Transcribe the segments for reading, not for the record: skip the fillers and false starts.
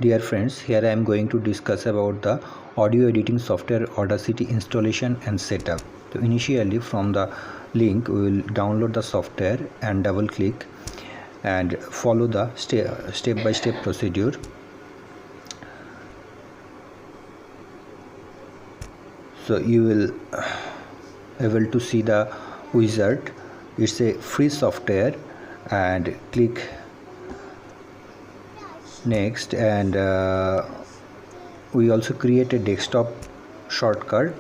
Dear friends, here I am going to discuss about the audio editing software Audacity installation and setup. So initially from the link we will download the software and double click and follow the step by step procedure. So you will able to see the wizard. It's a free software and click next, and we also create a desktop shortcut,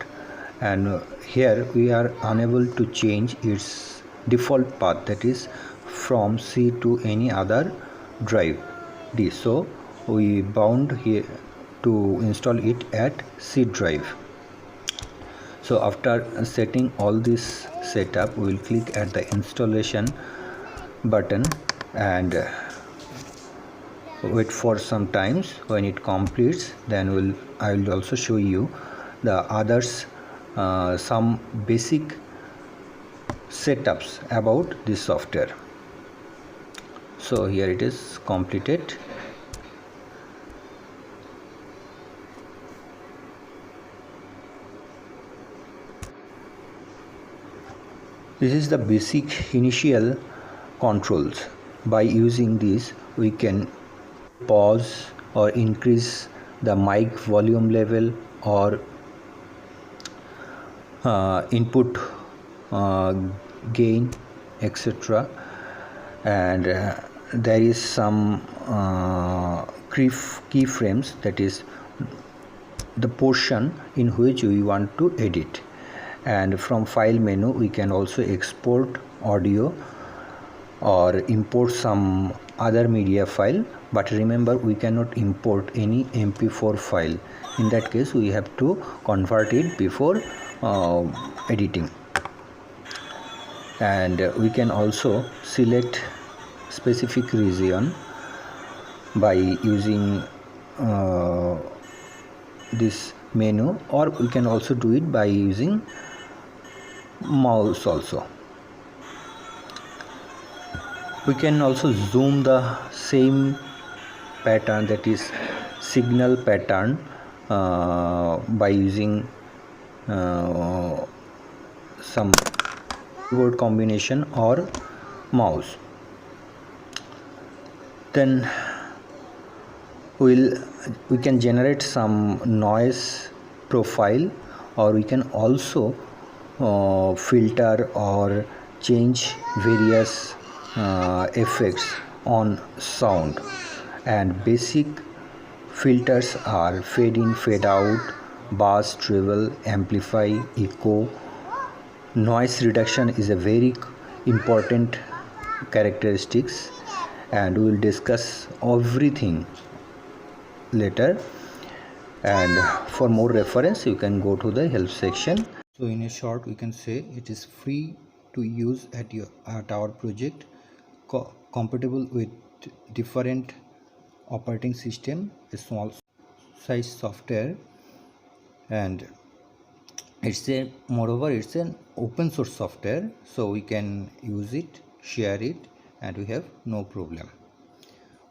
and here we are unable to change its default path, that is from C to any other drive D. So we bound here to install it at C drive. So after setting all this setup, we will click at the installation button and wait for some times. When it completes, then I will also show you the others some basic setups about this software. So here it is completed. This is the basic initial controls. By using this, we can pause or increase the mic volume level or input gain, etc. And there is some keyframes, that is the portion in which we want to edit. And from file menu we can also export audio or import some other media file, but remember we cannot import any MP4 file. In that case we have to convert it before editing. And we can also select specific region by using this menu, or we can also do it by using mouse also. We can also zoom the same pattern, that is signal pattern, by using some keyboard combination or mouse. Then we can generate some noise profile, or we can also filter or change various effects on sound. And basic filters are fade in, fade out, bass, treble, amplify, echo. Noise reduction is a very important characteristics, and we will discuss everything later. And for more reference you can go to the help section. So in a short, we can say it is free to use at our project, compatible with different operating system, a small size software, and moreover it's an open source software, so we can use it, share it, and we have no problem.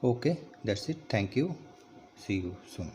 Okay, that's it. Thank you. See you soon.